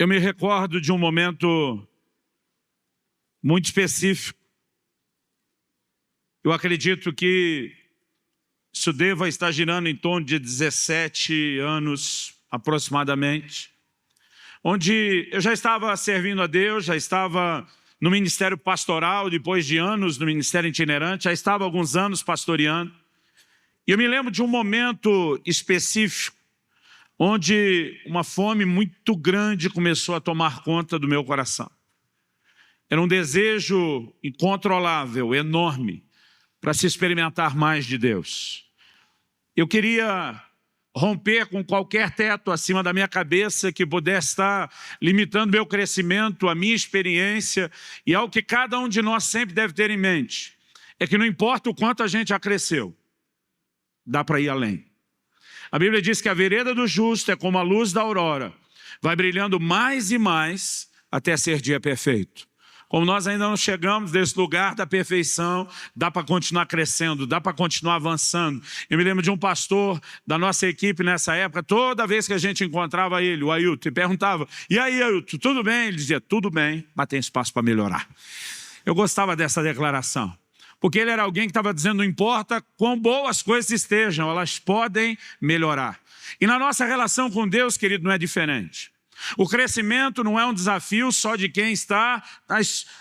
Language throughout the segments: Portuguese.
Eu me recordo de um momento muito específico. Eu acredito que isso deva estar girando em torno de 17 anos aproximadamente, onde eu já estava servindo a Deus, já estava no ministério pastoral, depois de anos no ministério itinerante, já estava há alguns anos pastoreando. E eu me lembro de um momento específico, onde uma fome muito grande começou a tomar conta do meu coração. Era um desejo incontrolável, enorme, para se experimentar mais de Deus. Eu queria romper com qualquer teto acima da minha cabeça que pudesse estar limitando meu crescimento, a minha experiência, e algo que cada um de nós sempre deve ter em mente, é que não importa o quanto a gente já cresceu, dá para ir além. A Bíblia diz que a vereda do justo é como a luz da aurora, vai brilhando mais e mais até ser dia perfeito. Como nós ainda não chegamos nesse lugar da perfeição, dá para continuar crescendo, dá para continuar avançando. Eu me lembro de um pastor da nossa equipe nessa época, toda vez que a gente encontrava ele, o Ailton, e perguntava: e aí, Ailton, tudo bem? Ele dizia: tudo bem, mas tem espaço para melhorar. Eu gostava dessa declaração, porque ele era alguém que estava dizendo: não importa quão boas as coisas estejam, elas podem melhorar. E na nossa relação com Deus, querido, não é diferente. O crescimento não é um desafio só de quem está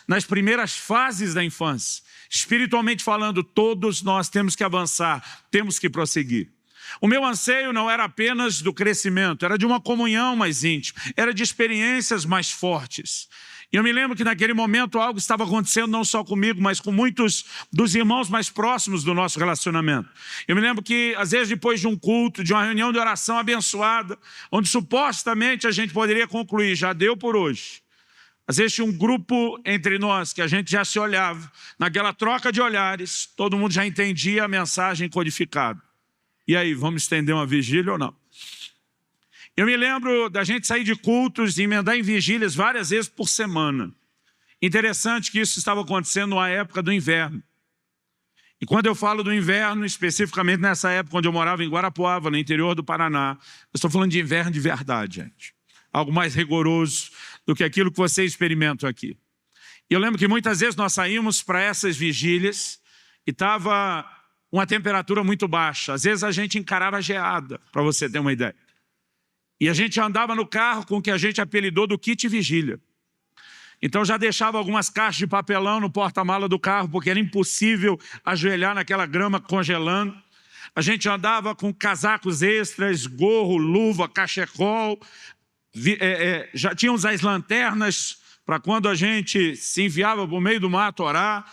nas primeiras fases da infância. Espiritualmente falando, todos nós temos que avançar, temos que prosseguir. O meu anseio não era apenas do crescimento, era de uma comunhão mais íntima, era de experiências mais fortes. E eu me lembro que naquele momento algo estava acontecendo não só comigo, mas com muitos dos irmãos mais próximos do nosso relacionamento. Eu me lembro que, às vezes, depois de um culto, de uma reunião de oração abençoada, onde supostamente a gente poderia concluir: já deu por hoje. Às vezes tinha um grupo entre nós que a gente já se olhava, naquela troca de olhares, todo mundo já entendia a mensagem codificada. E aí, vamos estender uma vigília ou não? Eu me lembro da gente sair de cultos e emendar em vigílias várias vezes por semana. Interessante que isso estava acontecendo na época do inverno. E quando eu falo do inverno, especificamente nessa época onde eu morava em Guarapuava, no interior do Paraná, eu estou falando de inverno de verdade, gente. Algo mais rigoroso do que aquilo que vocês experimentam aqui. E eu lembro que muitas vezes nós saímos para essas vigílias e estava uma temperatura muito baixa. Às vezes a gente encarava a geada, para você ter uma ideia. E a gente andava no carro com o que a gente apelidou do kit vigília. Então já deixava algumas caixas de papelão no porta-mala do carro, porque era impossível ajoelhar naquela grama congelando. A gente andava com casacos extras, gorro, luva, cachecol. Já tínhamos as lanternas para quando a gente se enviava para o meio do mato orar.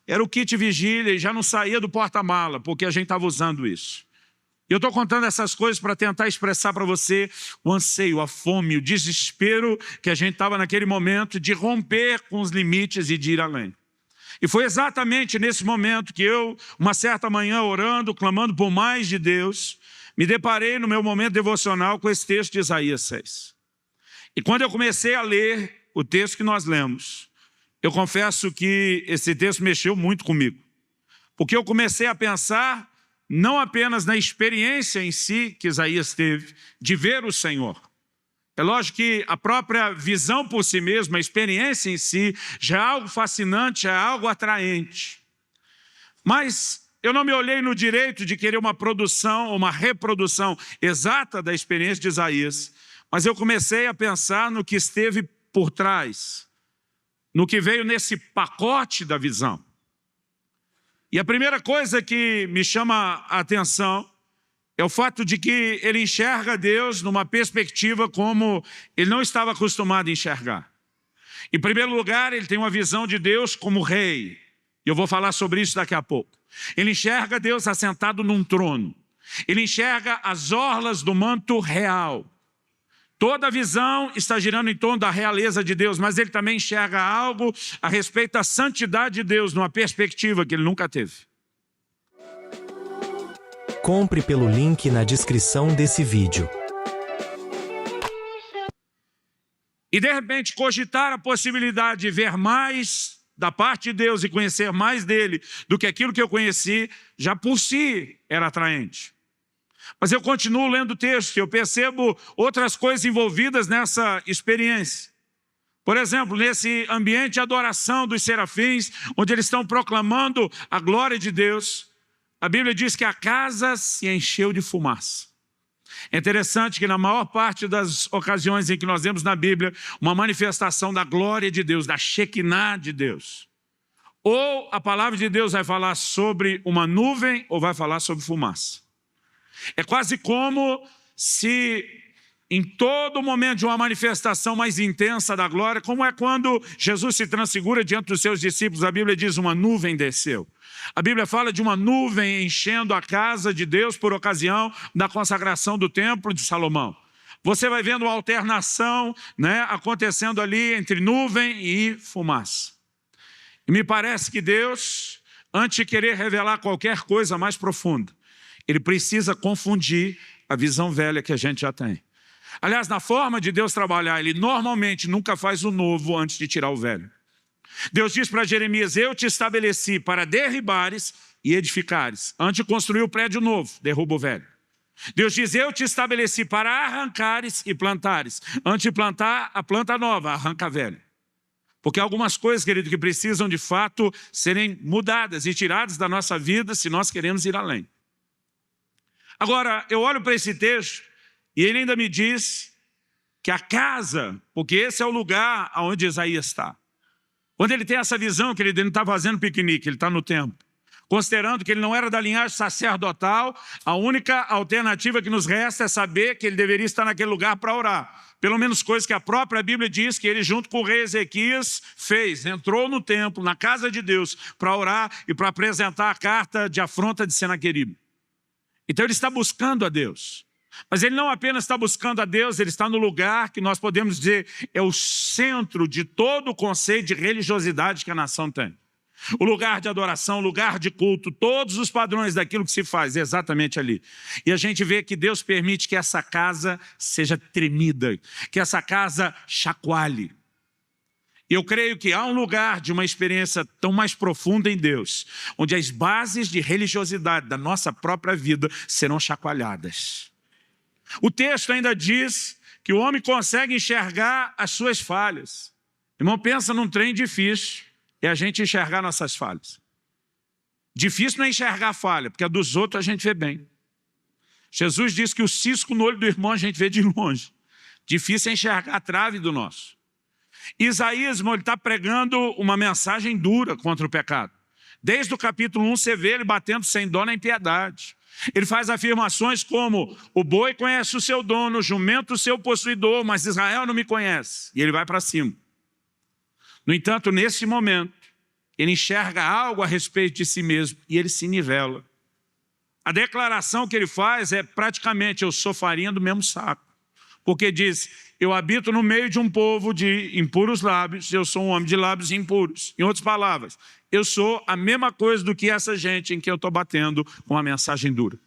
Era o kit vigília e já não saía do porta-mala, porque a gente estava usando isso. Eu estou contando essas coisas para tentar expressar para você o anseio, a fome, o desespero que a gente estava naquele momento de romper com os limites e de ir além. E foi exatamente nesse momento que eu, uma certa manhã, orando, clamando por mais de Deus, me deparei no meu momento devocional com esse texto de Isaías 6. E quando eu comecei a ler o texto que nós lemos, eu confesso que esse texto mexeu muito comigo. Porque eu comecei a pensar não apenas na experiência em si que Isaías teve de ver o Senhor. É lógico que a própria visão por si mesma, a experiência em si, já é algo fascinante, já é algo atraente. Mas eu não me olhei no direito de querer uma produção, uma reprodução exata da experiência de Isaías, mas eu comecei a pensar no que esteve por trás, no que veio nesse pacote da visão. E a primeira coisa que me chama a atenção é o fato de que ele enxerga Deus numa perspectiva como ele não estava acostumado a enxergar. Em primeiro lugar, ele tem uma visão de Deus como rei. E eu vou falar sobre isso daqui a pouco. Ele enxerga Deus assentado num trono. Ele enxerga as orlas do manto real. Toda a visão está girando em torno da realeza de Deus, mas ele também enxerga algo a respeito da santidade de Deus, numa perspectiva que ele nunca teve. Compre pelo link na descrição desse vídeo. E de repente cogitar a possibilidade de ver mais da parte de Deus e conhecer mais dele do que aquilo que eu conheci, já por si era atraente. Mas eu continuo lendo o texto e eu percebo outras coisas envolvidas nessa experiência. Por exemplo, nesse ambiente de adoração dos serafins, onde eles estão proclamando a glória de Deus, a Bíblia diz que a casa se encheu de fumaça. É interessante que na maior parte das ocasiões em que nós vemos na Bíblia uma manifestação da glória de Deus, da Shekinah de Deus, ou a palavra de Deus vai falar sobre uma nuvem ou vai falar sobre fumaça. É quase como se em todo momento de uma manifestação mais intensa da glória, como é quando Jesus se transfigura diante dos seus discípulos, a Bíblia diz uma nuvem desceu. A Bíblia fala de uma nuvem enchendo a casa de Deus por ocasião da consagração do templo de Salomão. Você vai vendo uma alternação, acontecendo ali entre nuvem e fumaça. E me parece que Deus, antes de querer revelar qualquer coisa mais profunda, Ele precisa confundir a visão velha que a gente já tem. Aliás, na forma de Deus trabalhar, Ele normalmente nunca faz o novo antes de tirar o velho. Deus diz para Jeremias, eu te estabeleci para derribares e edificares. Antes de construir o prédio novo, derruba o velho. Deus diz, eu te estabeleci para arrancares e plantares. Antes de plantar a planta nova, arranca a velha. Porque há algumas coisas, querido, que precisam de fato serem mudadas e tiradas da nossa vida se nós queremos ir além. Agora, eu olho para esse texto e ele ainda me diz que a casa, porque esse é o lugar onde Isaías está. Quando ele tem essa visão, que ele não está fazendo piquenique, ele está no templo. Considerando que ele não era da linhagem sacerdotal, a única alternativa que nos resta é saber que ele deveria estar naquele lugar para orar. Pelo menos coisas que a própria Bíblia diz que ele, junto com o rei Ezequias, fez. Entrou no templo, na casa de Deus, para orar e para apresentar a carta de afronta de Senaqueribe. Então ele está buscando a Deus. Mas ele não apenas está buscando a Deus, ele está no lugar que nós podemos dizer é o centro de todo o conceito de religiosidade que a nação tem. O lugar de adoração, o lugar de culto, todos os padrões daquilo que se faz, é exatamente ali. E a gente vê que Deus permite que essa casa seja tremida, que essa casa chacoalhe. Eu creio que há um lugar de uma experiência tão mais profunda em Deus, onde as bases de religiosidade da nossa própria vida serão chacoalhadas. O texto ainda diz que o homem consegue enxergar as suas falhas. Irmão, pensa num trem difícil, é a gente enxergar nossas falhas. Difícil não é enxergar a falha, porque a dos outros a gente vê bem. Jesus disse que o cisco no olho do irmão a gente vê de longe. Difícil é enxergar a trave do nosso. Isaías, irmão, ele está pregando uma mensagem dura contra o pecado. Desde o capítulo 1 você vê ele batendo sem dó nem piedade. Ele faz afirmações como, o boi conhece o seu dono, o jumento o seu possuidor, mas Israel não me conhece. E ele vai para cima. No entanto, nesse momento, ele enxerga algo a respeito de si mesmo e ele se nivela. A declaração que ele faz é praticamente, eu sou farinha do mesmo saco. Porque diz, eu habito no meio de um povo de impuros lábios, eu sou um homem de lábios impuros. Em outras palavras, eu sou a mesma coisa do que essa gente em que eu estou batendo com uma mensagem dura.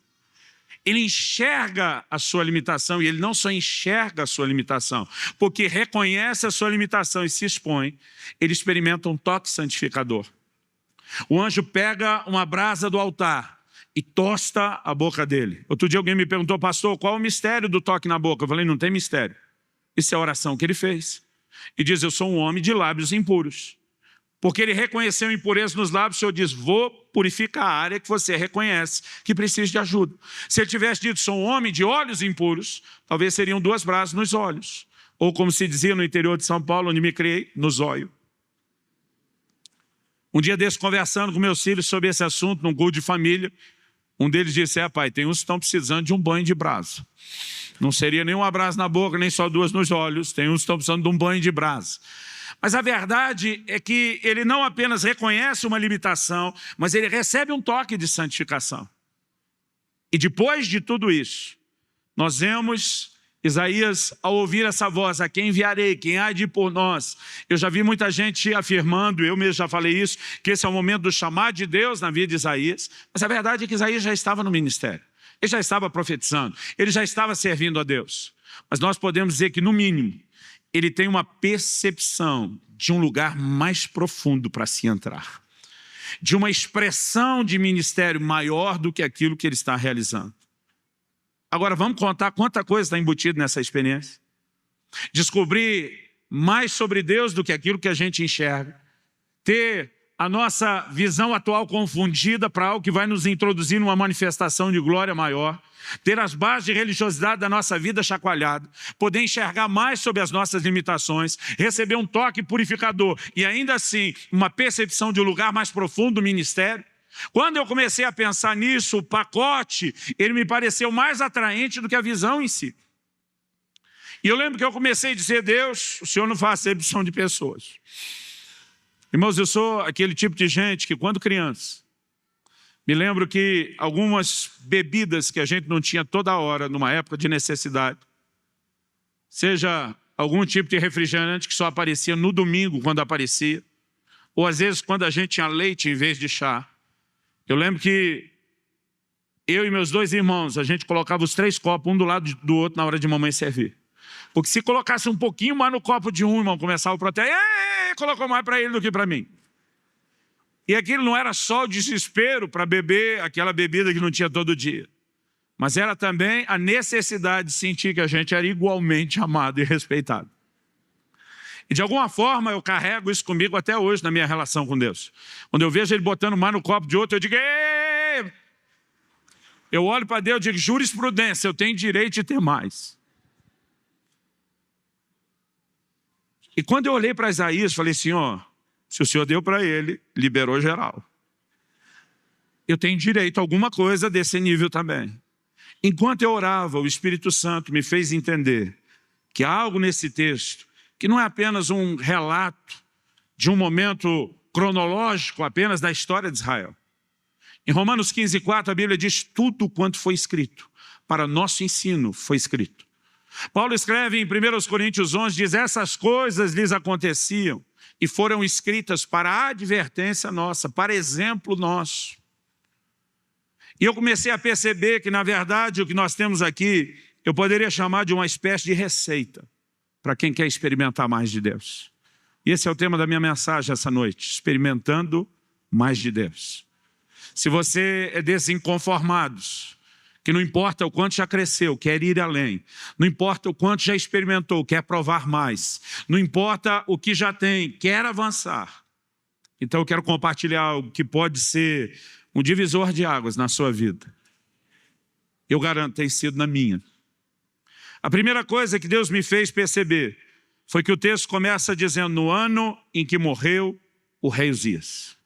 Ele enxerga a sua limitação e ele não só enxerga a sua limitação, porque reconhece a sua limitação e se expõe, ele experimenta um toque santificador. O anjo pega uma brasa do altar e tosta a boca dele. Outro dia alguém me perguntou, pastor, qual é o mistério do toque na boca? Eu falei, não tem mistério. Isso é a oração que ele fez. E diz, eu sou um homem de lábios impuros. Porque ele reconheceu impureza nos lábios, o Senhor diz, vou purificar a área que você reconhece que precisa de ajuda. Se ele tivesse dito, sou um homem de olhos impuros, talvez seriam 2 brasas nos olhos. Ou como se dizia no interior de São Paulo, onde me criei, no zóio. Um dia desse, conversando com meus filhos sobre esse assunto, num culto de família, um deles disse, pai, tem uns que estão precisando de um banho de brasa. Não seria nem um abraço na boca, nem só 2 nos olhos, tem uns que estão precisando de um banho de brasa. Mas a verdade é que ele não apenas reconhece uma limitação, mas ele recebe um toque de santificação. E depois de tudo isso, nós vemos Isaías, ao ouvir essa voz, a quem enviarei, quem há de ir por nós. Eu já vi muita gente afirmando, eu mesmo já falei isso, que esse é o momento do chamado de Deus na vida de Isaías. Mas a verdade é que Isaías já estava no ministério. Ele já estava profetizando, ele já estava servindo a Deus. Mas nós podemos dizer que, no mínimo, ele tem uma percepção de um lugar mais profundo para se entrar. De uma expressão de ministério maior do que aquilo que ele está realizando. Agora vamos contar quanta coisa está embutida nessa experiência. Descobrir mais sobre Deus do que aquilo que a gente enxerga. Ter a nossa visão atual confundida para algo que vai nos introduzir numa manifestação de glória maior. Ter as bases de religiosidade da nossa vida chacoalhada. Poder enxergar mais sobre as nossas limitações. Receber um toque purificador. E ainda assim, uma percepção de um lugar mais profundo do ministério. Quando eu comecei a pensar nisso, o pacote, ele me pareceu mais atraente do que a visão em si. E eu lembro que eu comecei a dizer: Deus, o Senhor não faz acepção de pessoas. Irmãos, eu sou aquele tipo de gente que, quando criança, me lembro que algumas bebidas que a gente não tinha toda hora, numa época de necessidade, seja algum tipo de refrigerante que só aparecia no domingo, quando aparecia, ou às vezes quando a gente tinha leite em vez de chá. Eu lembro que eu e meus 2 irmãos, a gente colocava os 3 copos, um do lado do outro, na hora de mamãe servir. Porque se colocasse um pouquinho mais no copo de um, irmão, começava o protesto, colocou mais para ele do que para mim. E aquilo não era só o desespero para beber aquela bebida que não tinha todo dia, mas era também a necessidade de sentir que a gente era igualmente amado e respeitado. E de alguma forma eu carrego isso comigo até hoje na minha relação com Deus. Quando eu vejo ele botando mais no copo de outro, eu digo: ei! Eu olho para Deus e digo: jurisprudência, eu tenho direito de ter mais. E quando eu olhei para Isaías, falei: Senhor, se o Senhor deu para ele, liberou geral. Eu tenho direito a alguma coisa desse nível também. Enquanto eu orava, o Espírito Santo me fez entender que há algo nesse texto que não é apenas um relato de um momento cronológico apenas da história de Israel. Em Romanos 15:4, a Bíblia diz: tudo quanto foi escrito para nosso ensino foi escrito. Paulo escreve em 1 Coríntios 11, diz: essas coisas lhes aconteciam e foram escritas para a advertência nossa, para exemplo nosso. E eu comecei a perceber que, na verdade, o que nós temos aqui, eu poderia chamar de uma espécie de receita para quem quer experimentar mais de Deus. E esse é o tema da minha mensagem essa noite: experimentando mais de Deus. Se você é desses inconformados, que não importa o quanto já cresceu, quer ir além, não importa o quanto já experimentou, quer provar mais, não importa o que já tem, quer avançar, então eu quero compartilhar algo que pode ser um divisor de águas na sua vida. Eu garanto, tem sido na minha. A primeira coisa que Deus me fez perceber foi que o texto começa dizendo: no ano em que morreu o rei Uzias.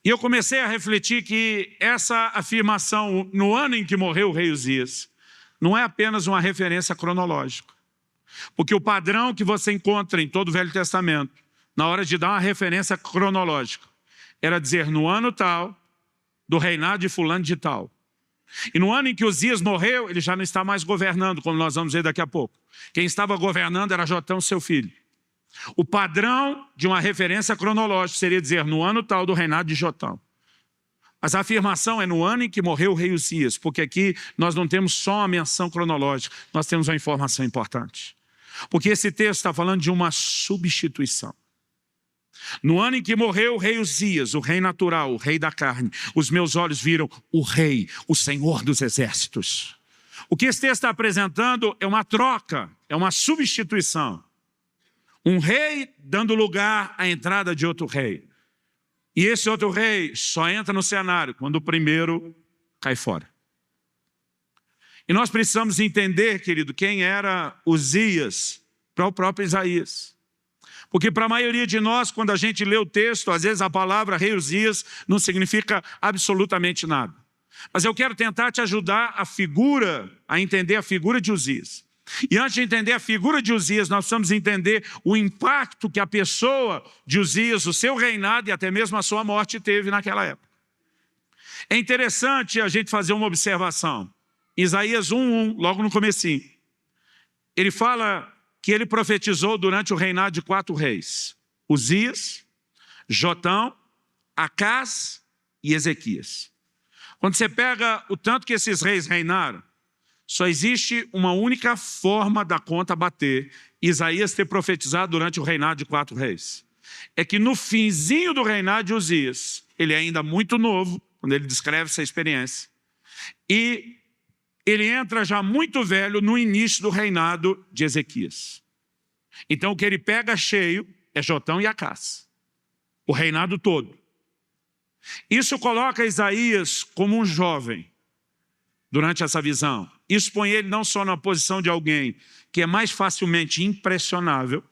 E eu comecei a refletir que essa afirmação, no ano em que morreu o rei Uzias, não é apenas uma referência cronológica. Porque o padrão que você encontra em todo o Velho Testamento, na hora de dar uma referência cronológica, era dizer: no ano tal, do reinado de fulano de tal. E no ano em que Uzias morreu, ele já não está mais governando, como nós vamos ver daqui a pouco. Quem estava governando era Jotão, seu filho. O padrão de uma referência cronológica seria dizer: no ano tal do reinado de Jotão. Mas a afirmação é no ano em que morreu o rei Uzias, porque aqui nós não temos só uma menção cronológica, nós temos uma informação importante. Porque esse texto está falando de uma substituição. No ano em que morreu o rei Uzias, o rei natural, o rei da carne, os meus olhos viram o rei, o Senhor dos exércitos. O que esse texto está apresentando é uma troca, é uma substituição. Um rei dando lugar à entrada de outro rei. E esse outro rei só entra no cenário quando o primeiro cai fora. E nós precisamos entender, querido, quem era Uzias para o próprio Isaías. Porque para a maioria de nós, quando a gente lê o texto, às vezes a palavra rei Uzias não significa absolutamente nada. Mas eu quero tentar te ajudar a entender a figura de Uzias. E antes de entender a figura de Uzias, nós precisamos entender o impacto que a pessoa de Uzias, o seu reinado e até mesmo a sua morte teve naquela época. É interessante a gente fazer uma observação. Isaías 1:1, logo no comecinho, ele fala que ele profetizou durante o reinado de 4 reis: Uzias, Jotão, Acás e Ezequias. Quando você pega o tanto que esses reis reinaram, só existe uma única forma da conta bater Isaías ter profetizado durante o reinado de 4 reis. É que no finzinho do reinado de Uzias, ele é ainda muito novo, quando ele descreve essa experiência, e ele entra já muito velho no início do reinado de Ezequias. Então o que ele pega cheio é Jotão e Acás, o reinado todo. Isso coloca Isaías como um jovem durante essa visão. Isso põe ele não só na posição de alguém que é mais facilmente impressionável,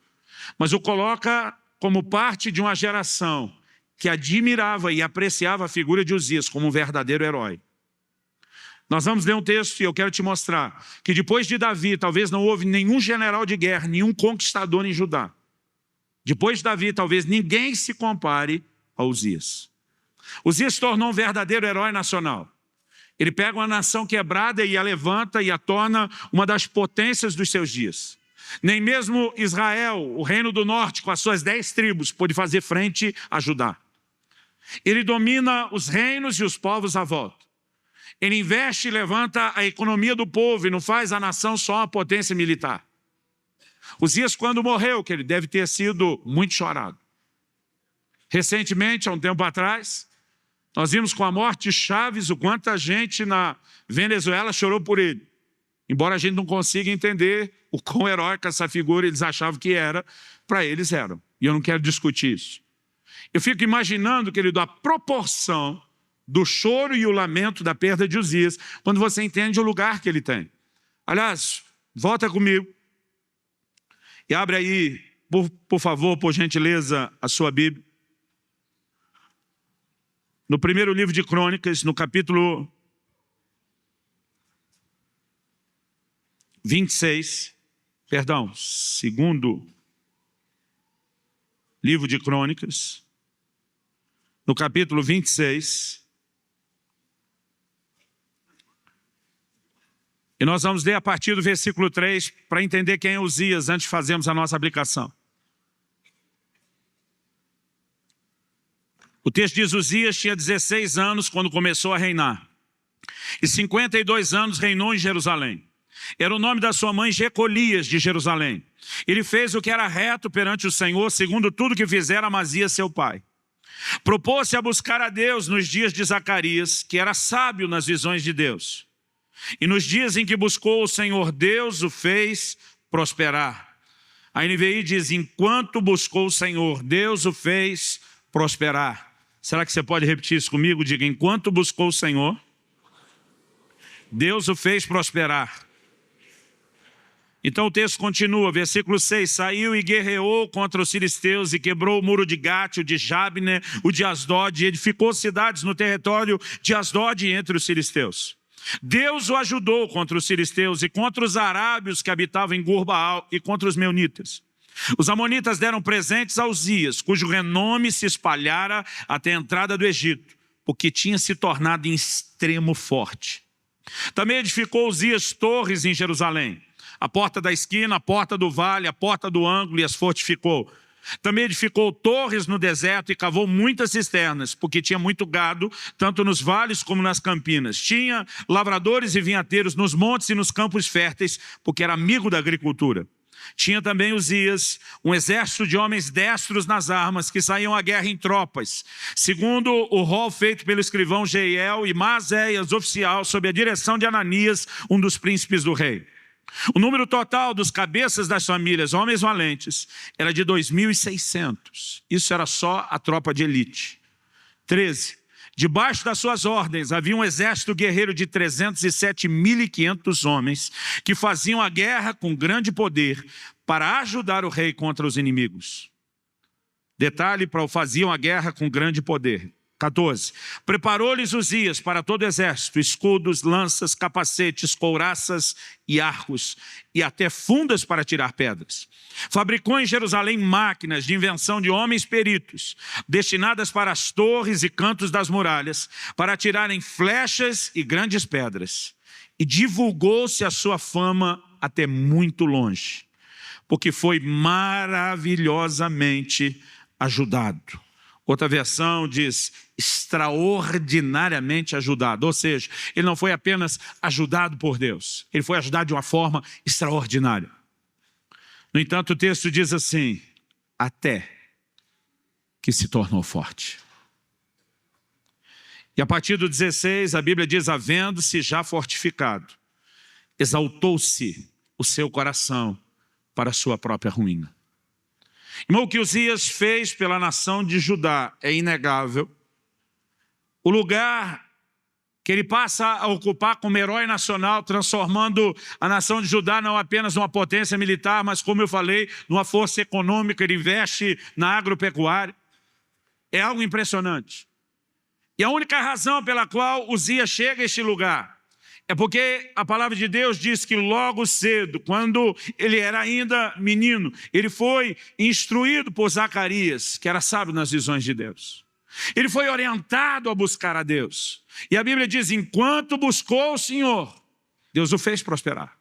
mas o coloca como parte de uma geração que admirava e apreciava a figura de Uzias como um verdadeiro herói. Nós vamos ler um texto e eu quero te mostrar que depois de Davi, talvez não houve nenhum general de guerra, nenhum conquistador em Judá. Depois de Davi, talvez ninguém se compare a Uzias. Uzias se tornou um verdadeiro herói nacional. Ele pega uma nação quebrada e a levanta e a torna uma das potências dos seus dias. Nem mesmo Israel, o reino do norte, com as suas 10 tribos, pôde fazer frente a Judá. Ele domina os reinos e os povos à volta. Ele investe e levanta a economia do povo e não faz a nação só uma potência militar. Uzias, quando morreu, que ele deve ter sido muito chorado. Recentemente, há um tempo atrás, nós vimos com a morte de Chaves o quanto a gente na Venezuela chorou por ele. Embora a gente não consiga entender o quão heróica essa figura eles achavam que era, para eles eram. E eu não quero discutir isso. Eu fico imaginando, querido, a proporção do choro e o lamento da perda de Uzias, quando você entende o lugar que ele tem. Aliás, volta comigo e abre aí, por favor, por gentileza, a sua Bíblia. No primeiro livro de Crônicas, no capítulo 26, perdão, segundo livro de Crônicas, no capítulo 26, e nós vamos ler a partir do versículo 3 para entender quem é Uzias antes de fazermos a nossa aplicação. O texto diz: Uzias tinha 16 anos quando começou a reinar, e 52 anos reinou em Jerusalém. Era o nome da sua mãe Jecolias de Jerusalém. Ele fez o que era reto perante o Senhor, segundo tudo que fizera Amazias seu pai. Propôs-se a buscar a Deus nos dias de Zacarias, que era sábio nas visões de Deus. E nos dias em que buscou o Senhor, Deus o fez prosperar. A NVI diz: enquanto buscou o Senhor, Deus o fez prosperar. Será que você pode repetir isso comigo? Diga: enquanto buscou o Senhor, Deus o fez prosperar. Então o texto continua, versículo 6. Saiu e guerreou contra os filisteus e quebrou o muro de Gate, o de Jabne, o de Asdod, e edificou cidades no território de Asdod entre os filisteus. Deus o ajudou contra os filisteus e contra os arábios que habitavam em Gur-Baal e contra os meunitas. Os amonitas deram presentes a Uzias, cujo renome se espalhara até a entrada do Egito, porque tinha se tornado em extremo forte. Também edificou Uzias torres em Jerusalém, a porta da esquina, a porta do vale, a porta do ângulo, e as fortificou. Também edificou torres no deserto e cavou muitas cisternas, porque tinha muito gado, tanto nos vales como nas campinas. Tinha lavradores e vinhateiros nos montes e nos campos férteis, porque era amigo da agricultura. Tinha também Uzias um exército de homens destros nas armas, que saíam à guerra em tropas, segundo o rol feito pelo escrivão Jeiel e Maazéias, oficial, sob a direção de Ananias, um dos príncipes do rei. O número total dos cabeças das famílias, homens valentes, era de 2.600. Isso era só a tropa de elite. 13. Debaixo das suas ordens havia um exército guerreiro de 307.500 homens, que faziam a guerra com grande poder para ajudar o rei contra os inimigos. Detalhe, faziam a guerra com grande poder. 14. Preparou-lhes Uzias para todo o exército, escudos, lanças, capacetes, couraças e arcos, e até fundas para tirar pedras. Fabricou em Jerusalém máquinas de invenção de homens peritos, destinadas para as torres e cantos das muralhas, para atirarem flechas e grandes pedras. E divulgou-se a sua fama até muito longe, porque foi maravilhosamente ajudado. Outra versão diz extraordinariamente ajudado, ou seja, ele não foi apenas ajudado por Deus, ele foi ajudado de uma forma extraordinária. No entanto, o texto diz assim: até que se tornou forte. E a partir do 16, a Bíblia diz: havendo-se já fortificado, exaltou-se o seu coração para a sua própria ruína. Irmão, o que Uzias fez pela nação de Judá é inegável. O lugar que ele passa a ocupar como herói nacional, transformando a nação de Judá não apenas numa potência militar, mas, como eu falei, numa força econômica. Ele investe na agropecuária. É algo impressionante. E a única razão pela qual Uzias chega a este lugar é porque a palavra de Deus diz que logo cedo, quando ele era ainda menino, ele foi instruído por Zacarias, que era sábio nas visões de Deus. Ele foi orientado a buscar a Deus. E a Bíblia diz, enquanto buscou o Senhor, Deus o fez prosperar.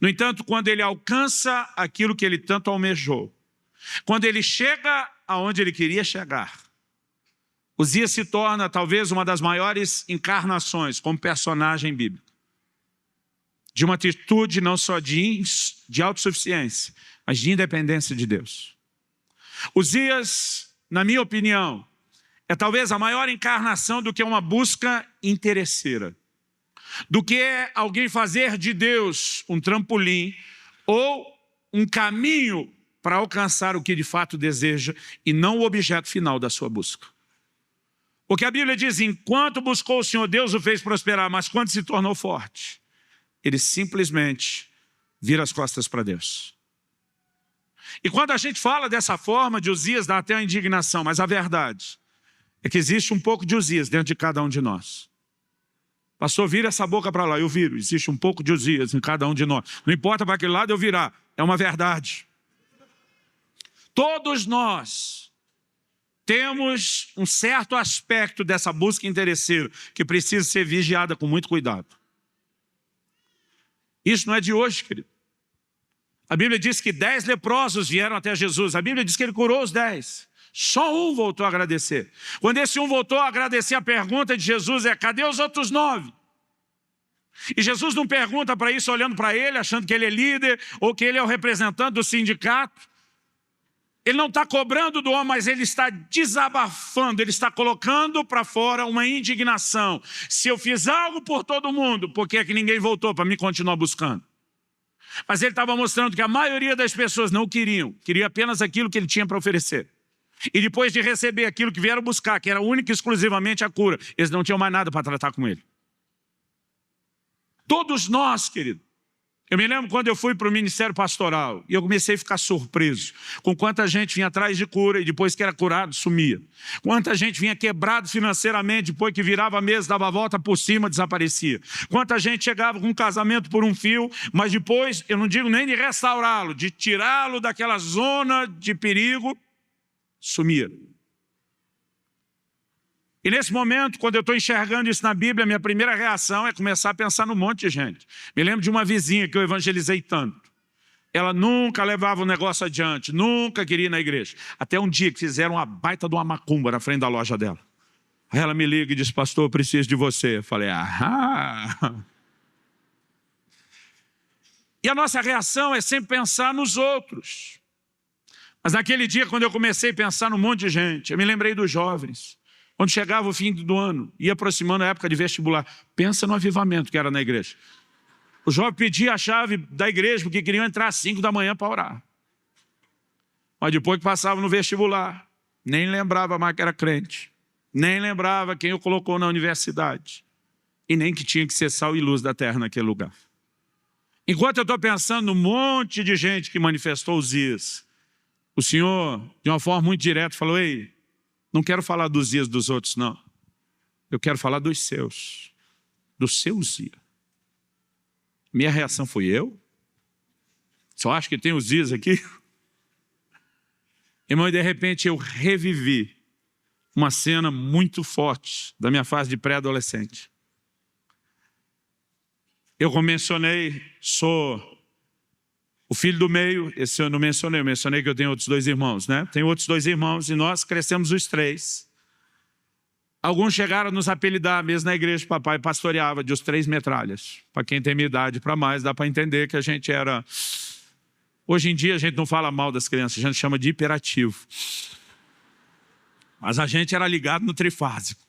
No entanto, quando ele alcança aquilo que ele tanto almejou, quando ele chega aonde ele queria chegar, Uzias se torna talvez uma das maiores encarnações como personagem bíblico. De uma atitude não só de autossuficiência, mas de independência de Deus. Uzias, na minha opinião, é talvez a maior encarnação do que uma busca interesseira. Do que é alguém fazer de Deus um trampolim ou um caminho para alcançar o que de fato deseja e não o objeto final da sua busca. Porque a Bíblia diz, enquanto buscou o Senhor, Deus o fez prosperar, mas quando se tornou forte, ele simplesmente vira as costas para Deus. E quando a gente fala dessa forma de Uzias, dá até a indignação, mas a verdade é que existe um pouco de Uzias dentro de cada um de nós. Pastor, vira essa boca para lá, eu viro. Existe um pouco de Uzias em cada um de nós. Não importa para aquele lado eu virar, é uma verdade. Todos nós temos um certo aspecto dessa busca interesseira que precisa ser vigiada com muito cuidado. Isso não é de hoje, querido. A Bíblia diz que 10 leprosos vieram até Jesus. A Bíblia diz que ele curou os 10. Só um voltou a agradecer. Quando esse um voltou a agradecer, a pergunta de Jesus é, cadê os outros 9? E Jesus não pergunta para isso olhando para ele, achando que ele é líder ou que ele é o representante do sindicato. Ele não está cobrando do homem, mas ele está desabafando, ele está colocando para fora uma indignação. Se eu fiz algo por todo mundo, por que é que ninguém voltou para me continuar buscando? Mas ele estava mostrando que a maioria das pessoas não queria apenas aquilo que ele tinha para oferecer. E depois de receber aquilo que vieram buscar, que era única e exclusivamente a cura, eles não tinham mais nada para tratar com ele. Todos nós, querido. Eu me lembro quando eu fui para o ministério pastoral e eu comecei a ficar surpreso com quanta gente vinha atrás de cura e depois que era curado, sumia. Quanta gente vinha quebrado financeiramente, depois que virava a mesa, dava a volta por cima, desaparecia. Quanta gente chegava com um casamento por um fio, mas depois, eu não digo nem de restaurá-lo, de tirá-lo daquela zona de perigo, sumia. E nesse momento, quando eu estou enxergando isso na Bíblia, a minha primeira reação é começar a pensar num monte de gente. Me lembro de uma vizinha que eu evangelizei tanto. Ela nunca levava o negócio adiante, nunca queria ir na igreja. Até um dia que fizeram uma baita de uma macumba na frente da loja dela. Aí ela me liga e diz, pastor, eu preciso de você. Eu falei, aham. E a nossa reação é sempre pensar nos outros. Mas naquele dia, quando eu comecei a pensar num monte de gente, eu me lembrei dos jovens. Quando chegava o fim do ano, ia aproximando a época de vestibular. Pensa no avivamento que era na igreja. O jovem pedia a chave da igreja porque queriam entrar às 5 da manhã para orar. Mas depois que passava no vestibular, nem lembrava mais que era crente. Nem lembrava quem o colocou na universidade. E nem que tinha que ser sal e luz da terra naquele lugar. Enquanto eu estou pensando num monte de gente que manifestou os dias, o Senhor, de uma forma muito direta, falou, ei, não quero falar dos dias dos outros, não. Eu quero falar dos seus. Do seu Uzias. Minha reação foi, eu? Só acho que tem os dias aqui? Irmão, e de repente eu revivi uma cena muito forte da minha fase de pré-adolescente. Eu, como mencionei, sou o filho do meio. Esse eu não mencionei, eu mencionei que eu tenho outros 2 irmãos, né? Tenho outros 2 irmãos e nós crescemos os 3. Alguns chegaram a nos apelidar, mesmo na igreja, papai pastoreava de os 3 metralhas. Para quem tem minha idade para mais, dá para entender que a gente era... Hoje em dia a gente não fala mal das crianças, a gente chama de hiperativo. Mas a gente era ligado no trifásico.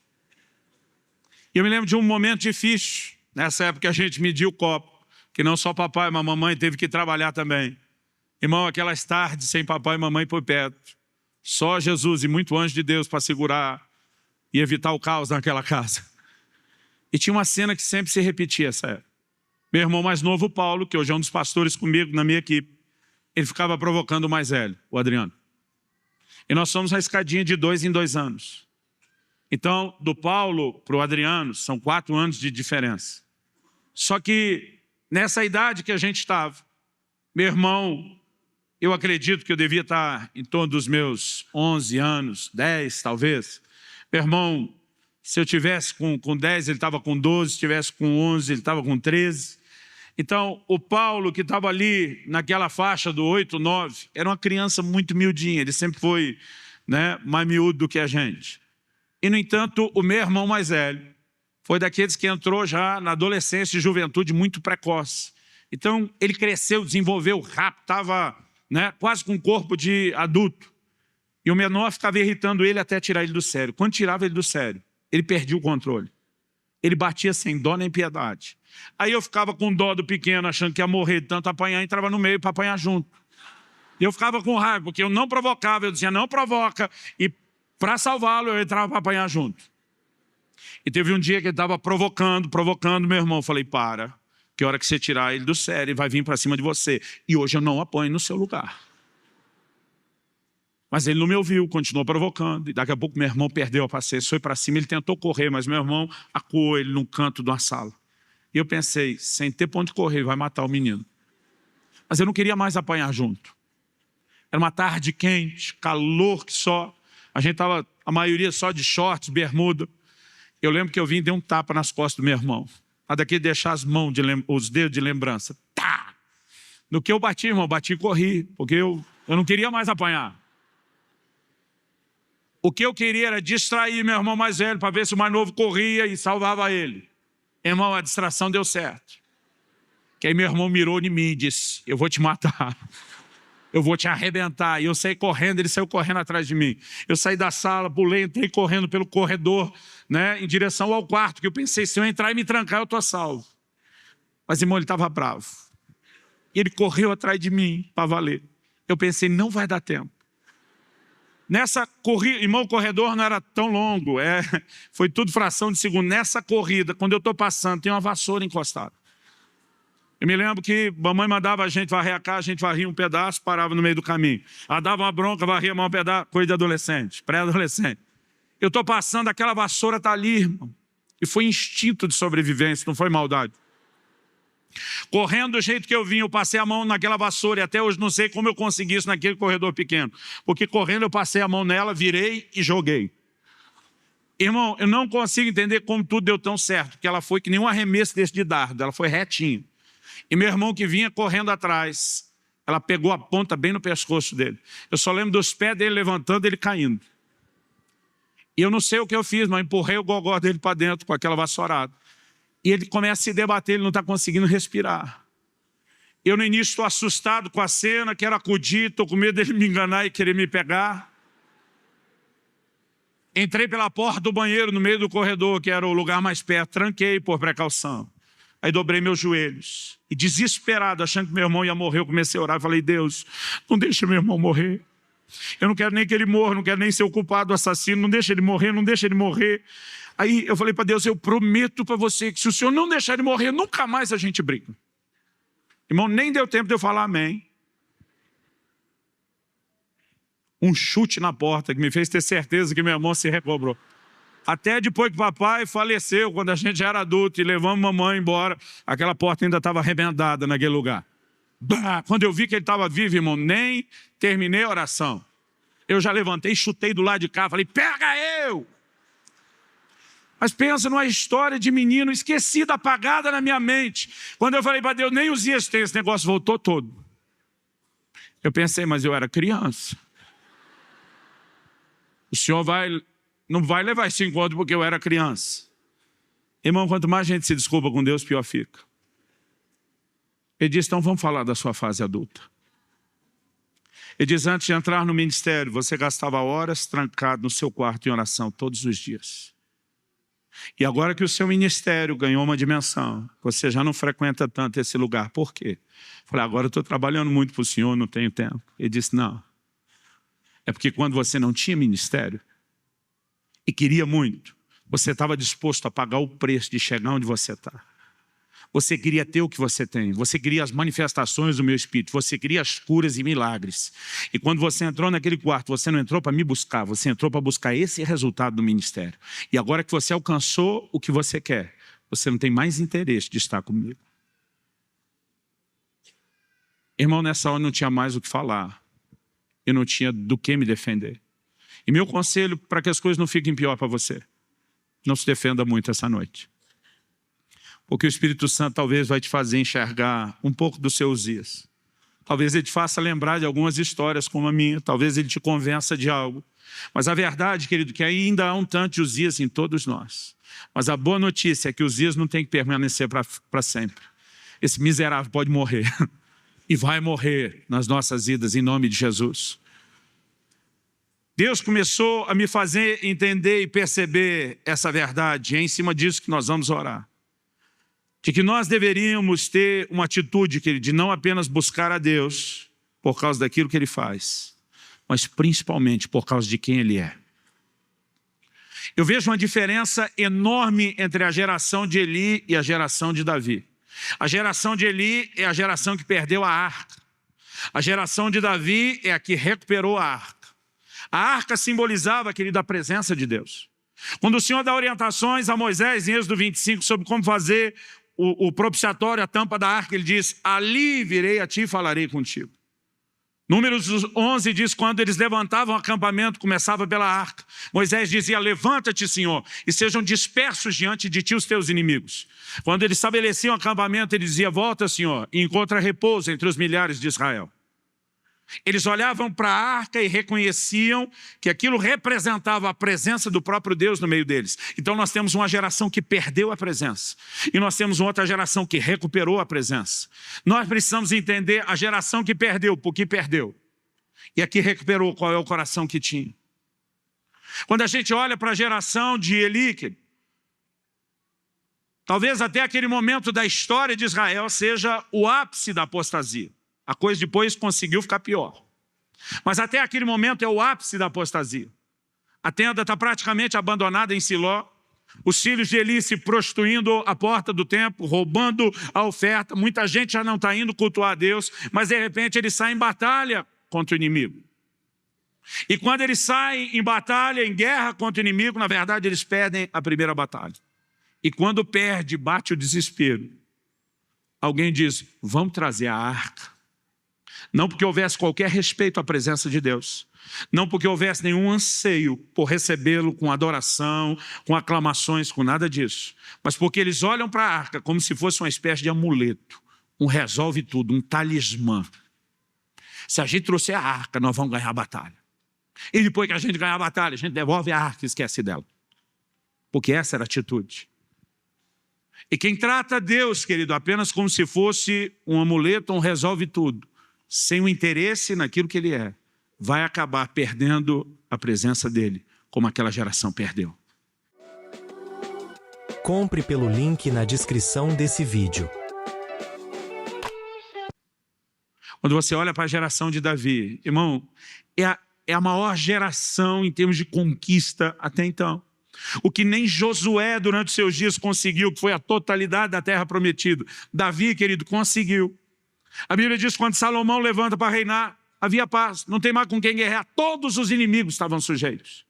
E eu me lembro de um momento difícil. Nessa época a gente media o copo, que não só papai, mas mamãe teve que trabalhar também. Irmão, aquelas tardes sem papai e mamãe por perto. Só Jesus e muito anjo de Deus para segurar e evitar o caos naquela casa. E tinha uma cena que sempre se repetia essa época. Meu irmão mais novo, o Paulo, que hoje é um dos pastores comigo na minha equipe, ele ficava provocando o mais velho, o Adriano. E nós somos a escadinha de 2 em 2 anos. Então, do Paulo para o Adriano, são 4 anos de diferença. Só que, nessa idade que a gente estava, meu irmão, eu acredito que eu devia estar em torno dos meus 11 anos, 10 talvez. Meu irmão, se eu tivesse com 10, ele estava com 12, se tivesse com 11, ele estava com 13. Então, o Paulo, que estava ali naquela faixa do 8, 9, era uma criança muito miudinha, ele sempre foi, né, mais miúdo do que a gente. E, no entanto, o meu irmão mais velho foi daqueles que entrou já na adolescência e juventude muito precoce. Então, ele cresceu, desenvolveu rápido, estava, né, quase com um corpo de adulto. E o menor ficava irritando ele até tirar ele do sério. Quando tirava ele do sério, ele perdia o controle. Ele batia sem dó nem piedade. Aí eu ficava com dó do pequeno, achando que ia morrer de tanto apanhar, e entrava no meio para apanhar junto. E eu ficava com raiva, porque eu não provocava, eu dizia, não provoca, e para salvá-lo eu entrava para apanhar junto. E teve um dia que ele estava provocando meu irmão. Eu falei, para, que a hora que você tirar ele do sério, ele vai vir para cima de você. E hoje eu não apanho no seu lugar. Mas ele não me ouviu, continuou provocando. E daqui a pouco meu irmão perdeu a paciência, foi para cima, ele tentou correr, mas meu irmão acuou ele num canto de uma sala. E eu pensei, sem ter ponto de correr, vai matar o menino. Mas eu não queria mais apanhar junto. Era uma tarde quente, calor que só. A gente estava, a maioria só de shorts, bermuda. Eu lembro que eu vim e dei um tapa nas costas do meu irmão. A daquele deixar as mãos, os dedos de lembrança. Tá! No que eu bati, irmão, bati e corri, porque eu não queria mais apanhar. O que eu queria era distrair meu irmão mais velho para ver se o mais novo corria e salvava ele. Irmão, a distração deu certo. Que aí meu irmão mirou em mim e disse, eu vou te matar. Eu vou te arrebentar. E eu saí correndo, ele saiu correndo atrás de mim. Eu saí da sala, pulei, entrei correndo pelo corredor, né, em direção ao quarto, que eu pensei, se eu entrar e me trancar, eu estou salvo. Mas, irmão, ele estava bravo. E ele correu atrás de mim para valer. Eu pensei, não vai dar tempo. Nessa corrida, irmão, o corredor não era tão longo, foi tudo fração de segundo. Nessa corrida, quando eu estou passando, tem uma vassoura encostada. Eu me lembro que a mamãe mandava a gente varrer a casa, a gente varria um pedaço, parava no meio do caminho. Ela dava uma bronca, varria mais um pedaço, coisa de adolescente, pré-adolescente. Eu estou passando, aquela vassoura está ali, irmão. E foi instinto de sobrevivência, não foi maldade. Correndo do jeito que eu vim, eu passei a mão naquela vassoura e até hoje não sei como eu consegui isso naquele corredor pequeno. Porque correndo eu passei a mão nela, virei e joguei. Irmão, eu não consigo entender como tudo deu tão certo, porque ela foi que nem um arremesso desse de dardo, ela foi retinha. E meu irmão que vinha correndo atrás, ela pegou a ponta bem no pescoço dele. Eu só lembro dos pés dele levantando e ele caindo. E eu não sei o que eu fiz, mas empurrei o gogó dele para dentro com aquela vassourada. E ele começa a se debater, ele não está conseguindo respirar. Eu no início estou assustado com a cena, quero acudir, estou com medo dele me enganar e querer me pegar. Entrei pela porta do banheiro no meio do corredor, que era o lugar mais perto, tranquei por precaução. Aí dobrei meus joelhos. E desesperado, achando que meu irmão ia morrer, eu comecei a orar e falei, Deus, não deixa meu irmão morrer. Eu não quero nem que ele morra, não quero nem ser o culpado do assassino, não deixa ele morrer, não deixa ele morrer. Aí eu falei para Deus, eu prometo para você que se o Senhor não deixar ele morrer, nunca mais a gente briga. Irmão, nem deu tempo de eu falar amém. Um chute na porta que me fez ter certeza que meu irmão se recobrou. Até depois que papai faleceu, quando a gente já era adulto e levamos mamãe embora, aquela porta ainda estava arrebentada naquele lugar. Bah, quando eu vi que ele estava vivo, irmão, nem terminei a oração. Eu já levantei, chutei do lado de cá, falei, pega eu! Mas pensa numa história de menino esquecida, apagada na minha mente. Quando eu falei para Deus, nem os dias tem, esse negócio voltou todo. Eu pensei, mas eu era criança. O Senhor não vai levar esse encontro porque eu era criança. Irmão, quanto mais a gente se desculpa com Deus, pior fica. Ele diz, então vamos falar da sua fase adulta. Ele diz, antes de entrar no ministério, você gastava horas trancado no seu quarto em oração todos os dias. E agora que o seu ministério ganhou uma dimensão, você já não frequenta tanto esse lugar. Por quê? Falei, agora eu estou trabalhando muito para o senhor, não tenho tempo. Ele disse, não. É porque quando você não tinha ministério e queria muito, você estava disposto a pagar o preço de chegar onde você está. Você queria ter o que você tem. Você queria as manifestações do meu Espírito. Você queria as curas e milagres. E quando você entrou naquele quarto, você não entrou para me buscar. Você entrou para buscar esse resultado do ministério. E agora que você alcançou o que você quer, você não tem mais interesse de estar comigo. Irmão, nessa hora não tinha mais o que falar. Eu não tinha do que me defender. E meu conselho para que as coisas não fiquem pior para você: não se defenda muito essa noite. Porque o Espírito Santo talvez vai te fazer enxergar um pouco dos seus dias. Talvez ele te faça lembrar de algumas histórias como a minha. Talvez ele te convença de algo. Mas a verdade, querido, que ainda há um tanto de Uzias em todos nós. Mas a boa notícia é que os dias não tem que permanecer para sempre. Esse miserável pode morrer. E vai morrer nas nossas vidas, em nome de Jesus. Deus começou a me fazer entender e perceber essa verdade. E é em cima disso que nós vamos orar. De que nós deveríamos ter uma atitude, querido, de não apenas buscar a Deus por causa daquilo que Ele faz, mas principalmente por causa de quem Ele é. Eu vejo uma diferença enorme entre a geração de Eli e a geração de Davi. A geração de Eli é a geração que perdeu a arca. A geração de Davi é a que recuperou a arca. A arca simbolizava, querido, a presença de Deus. Quando o Senhor dá orientações a Moisés em Êxodo 25 sobre como fazer o propiciatório, a tampa da arca, ele diz, ali virei a ti e falarei contigo. Números 11 diz, quando eles levantavam o acampamento, começava pela arca. Moisés dizia, levanta-te, Senhor, e sejam dispersos diante de ti os teus inimigos. Quando eles estabeleciam o acampamento, ele dizia, volta, Senhor, e encontra repouso entre os milhares de Israel. Eles olhavam para a arca e reconheciam que aquilo representava a presença do próprio Deus no meio deles. Então nós temos uma geração que perdeu a presença. E nós temos outra geração que recuperou a presença. Nós precisamos entender a geração que perdeu, por que perdeu. E a que recuperou, qual é o coração que tinha. Quando a gente olha para a geração de Eli, talvez até aquele momento da história de Israel seja o ápice da apostasia. A coisa depois conseguiu ficar pior. Mas até aquele momento é o ápice da apostasia. A tenda está praticamente abandonada em Siló. Os filhos de Eli se prostituindo à porta do templo, roubando a oferta. Muita gente já não está indo cultuar a Deus, mas de repente eles saem em batalha contra o inimigo. E quando eles saem em batalha, em guerra contra o inimigo, na verdade eles perdem a primeira batalha. E quando perde, bate o desespero. Alguém diz, vamos trazer a arca. Não porque houvesse qualquer respeito à presença de Deus. Não porque houvesse nenhum anseio por recebê-lo com adoração, com aclamações, com nada disso. Mas porque eles olham para a arca como se fosse uma espécie de amuleto. Um resolve tudo, um talismã. Se a gente trouxer a arca, nós vamos ganhar a batalha. E depois que a gente ganhar a batalha, a gente devolve a arca e esquece dela. Porque essa era a atitude. E quem trata Deus, querido, apenas como se fosse um amuleto, um resolve tudo, sem o interesse naquilo que Ele é, vai acabar perdendo a presença dEle, como aquela geração perdeu. Compre pelo link na descrição desse vídeo. Quando você olha para a geração de Davi, irmão, é a maior geração em termos de conquista até então. O que nem Josué durante os seus dias conseguiu, que foi a totalidade da terra prometida. Davi, querido, conseguiu. A Bíblia diz que quando Salomão levanta para reinar, havia paz, não tem mais com quem guerrear, todos os inimigos estavam sujeitos.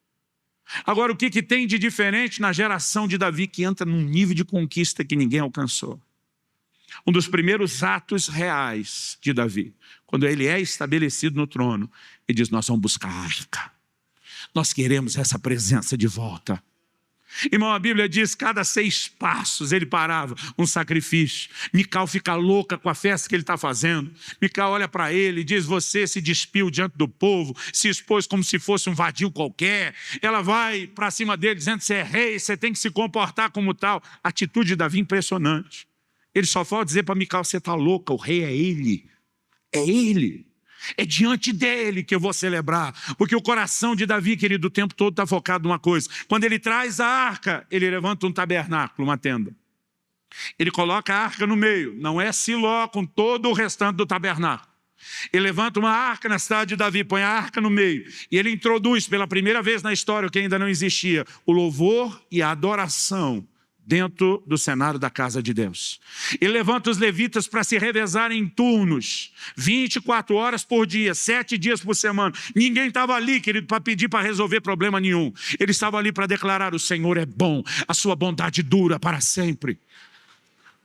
Agora, o que tem de diferente na geração de Davi, que entra num nível de conquista que ninguém alcançou? Um dos primeiros atos reais de Davi, quando ele é estabelecido no trono, ele diz, nós vamos buscar a arca. Nós queremos essa presença de volta. Irmão, a Bíblia diz, cada 6 passos ele parava um sacrifício. Mical fica louca com a festa que ele está fazendo. Mical olha para ele e diz, você se despiu diante do povo, se expôs como se fosse um vadio qualquer. Ela vai para cima dele dizendo, você é rei, você tem que se comportar como tal. A atitude de Davi impressionante. Ele só falta dizer para Mical, você está louca, o rei é ele. É ele. É diante dele que eu vou celebrar, porque o coração de Davi, querido, o tempo todo está focado numa coisa. Quando ele traz a arca, ele levanta um tabernáculo, uma tenda. Ele coloca a arca no meio, não é Siló com todo o restante do tabernáculo. Ele levanta uma arca na cidade de Davi, põe a arca no meio, e ele introduz pela primeira vez na história, o que ainda não existia, o louvor e a adoração dentro do cenário da casa de Deus. Ele levanta os levitas para se revezarem em turnos, 24 horas por dia, 7 dias por semana. Ninguém estava ali, querido, para pedir para resolver problema nenhum. Ele estava ali para declarar: o Senhor é bom, a sua bondade dura para sempre.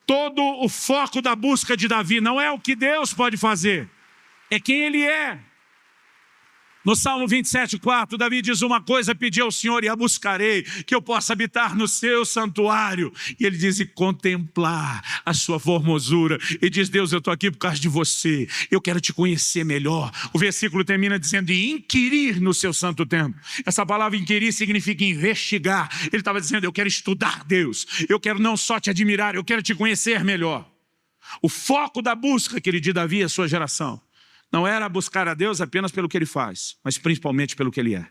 Todo o foco da busca de Davi não é o que Deus pode fazer, é quem ele é. No Salmo 27:4, Davi diz: uma coisa pedi ao Senhor e a buscarei, que eu possa habitar no seu santuário. E ele diz: e contemplar a sua formosura. E diz: Deus, eu estou aqui por causa de você, eu quero te conhecer melhor. O versículo termina dizendo: e inquirir no seu santo templo. Essa palavra inquirir significa investigar. Ele estava dizendo: eu quero estudar Deus, eu quero não só te admirar, eu quero te conhecer melhor. O foco da busca, querido, de Davi e a sua geração não era buscar a Deus apenas pelo que ele faz, mas principalmente pelo que ele é.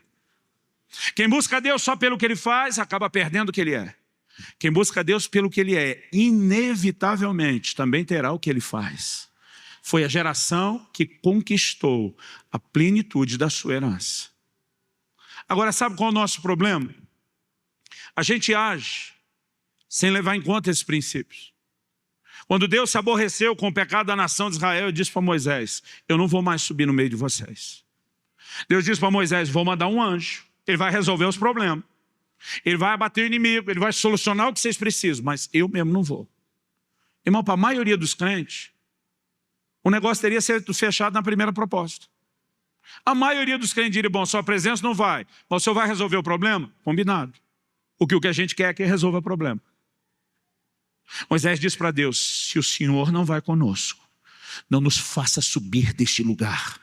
Quem busca a Deus só pelo que ele faz, acaba perdendo o que ele é. Quem busca a Deus pelo que ele é, inevitavelmente também terá o que ele faz. Foi a geração que conquistou a plenitude da sua herança. Agora, sabe qual é o nosso problema? A gente age sem levar em conta esses princípios. Quando Deus se aborreceu com o pecado da nação de Israel, ele disse para Moisés: eu não vou mais subir no meio de vocês. Deus disse para Moisés: vou mandar um anjo, ele vai resolver os problemas, ele vai abater o inimigo, ele vai solucionar o que vocês precisam, mas eu mesmo não vou. Irmão, para a maioria dos crentes, o negócio teria sido fechado na primeira proposta. A maioria dos crentes diria: bom, sua presença não vai, mas o senhor vai resolver o problema? Combinado. O que a gente quer é que resolva o problema. Moisés disse para Deus: se o Senhor não vai conosco, não nos faça subir deste lugar.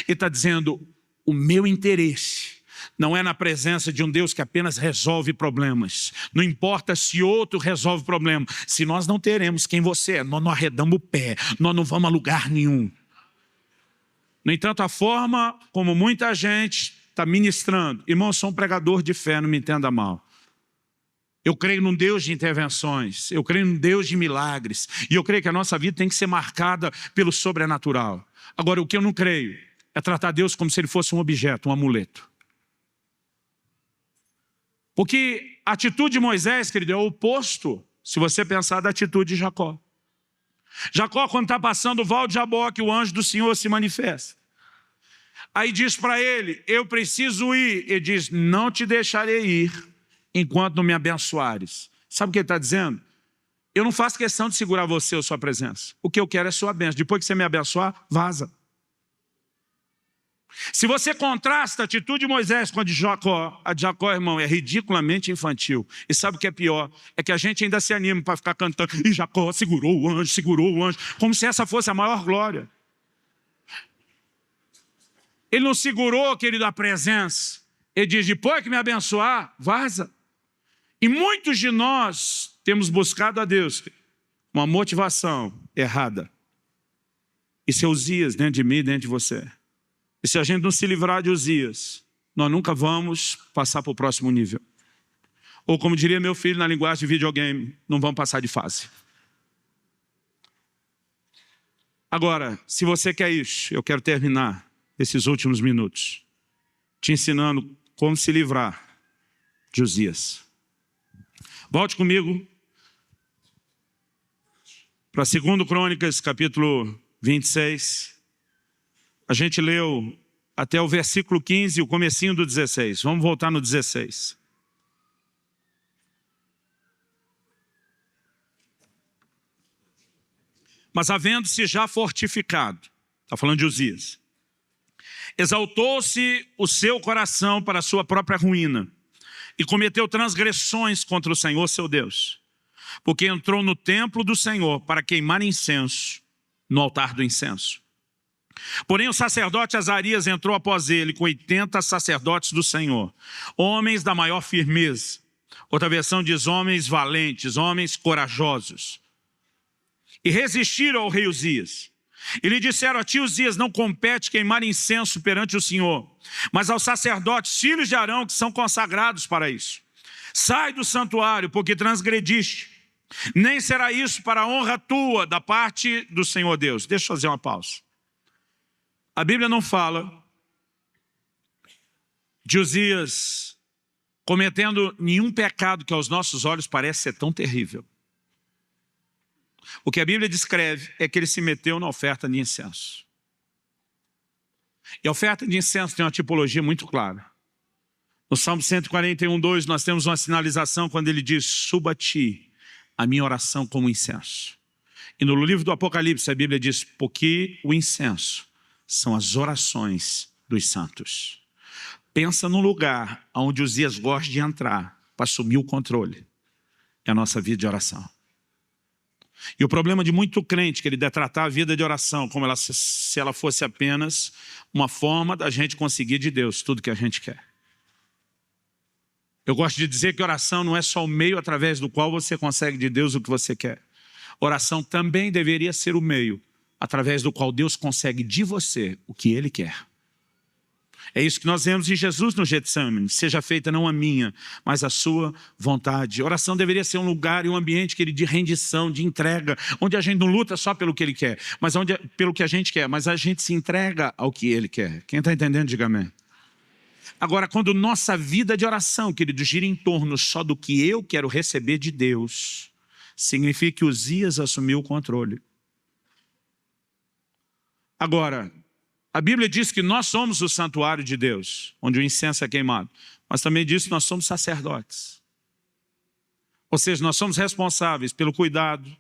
Ele está dizendo: o meu interesse não é na presença de um Deus que apenas resolve problemas. Não importa se outro resolve problema. Se nós não teremos quem você é, nós não arredamos o pé, nós não vamos a lugar nenhum. No entanto, a forma como muita gente está ministrando, irmão, eu sou um pregador de fé, não me entenda mal. Eu creio num Deus de intervenções, eu creio num Deus de milagres, e eu creio que a nossa vida tem que ser marcada pelo sobrenatural. Agora, o que eu não creio é tratar Deus como se ele fosse um objeto, um amuleto. Porque a atitude de Moisés, querido, é o oposto, se você pensar, da atitude de Jacó. Jacó, quando está passando o val de Jaboque, o anjo do Senhor se manifesta. Aí diz para ele: eu preciso ir. Ele diz: não te deixarei ir enquanto não me abençoares. Sabe o que ele está dizendo? Eu não faço questão de segurar você ou sua presença. O que eu quero é sua bênção. Depois que você me abençoar, vaza. Se você contrasta a atitude de Moisés com a de Jacó, irmão, é ridiculamente infantil. E sabe o que é pior? É que a gente ainda se anima para ficar cantando: e Jacó segurou o anjo, como se essa fosse a maior glória. Ele não segurou, querido, a presença. Ele diz: depois que me abençoar, vaza. E muitos de nós temos buscado a Deus uma motivação errada. Isso é Uzias dentro de mim, dentro de você. E se a gente não se livrar de Uzias, nós nunca vamos passar para o próximo nível. Ou como diria meu filho na linguagem de videogame, não vamos passar de fase. Agora, se você quer isso, eu quero terminar esses últimos minutos te ensinando como se livrar de Uzias. Volte comigo para 2 Crônicas, capítulo 26. A gente leu até o versículo 15 e o comecinho do 16. Vamos voltar no 16. Mas havendo-se já fortificado, está falando de Uzias, exaltou-se o seu coração para a sua própria ruína e cometeu transgressões contra o Senhor seu Deus, porque entrou no templo do Senhor para queimar incenso no altar do incenso. Porém o sacerdote Azarias entrou após ele com 80 sacerdotes do Senhor, homens da maior firmeza. Outra versão diz homens valentes, homens corajosos. E resistiram ao rei Uzias. E lhe disseram: a ti, Uzias, não compete queimar incenso perante o Senhor, mas aos sacerdotes, filhos de Arão, que são consagrados para isso. Sai do santuário, porque transgrediste. Nem será isso para a honra tua da parte do Senhor Deus. Deixa eu fazer uma pausa. A Bíblia não fala de Uzias cometendo nenhum pecado que aos nossos olhos parece ser tão terrível. O que a Bíblia descreve é que ele se meteu na oferta de incenso. E a oferta de incenso tem uma tipologia muito clara. No Salmo 141, 2, nós temos uma sinalização quando ele diz: suba a ti a minha oração como incenso. E no livro do Apocalipse a Bíblia diz: porque o incenso são as orações dos santos. Pensa num lugar onde Uzias gosta de entrar para assumir o controle. É a nossa vida de oração. E o problema de muito crente, que ele deve tratar a vida de oração como se ela fosse apenas uma forma da gente conseguir de Deus tudo que a gente quer. Eu gosto de dizer que oração não é só o meio através do qual você consegue de Deus o que você quer. Oração também deveria ser o meio através do qual Deus consegue de você o que Ele quer. É isso que nós vemos em Jesus no Getsemane: seja feita não a minha, mas a sua vontade. Oração deveria ser um lugar e um ambiente de rendição, de entrega, onde a gente não luta só pelo que Ele quer, mas pelo que a gente quer, mas a gente se entrega ao que Ele quer. Quem está entendendo, diga amém. Agora, quando nossa vida de oração, querido, gira em torno só do que eu quero receber de Deus, significa que Uzias assumiu o controle. Agora, a Bíblia diz que nós somos o santuário de Deus, onde o incenso é queimado. Mas também diz que nós somos sacerdotes. Ou seja, nós somos responsáveis pelo cuidado,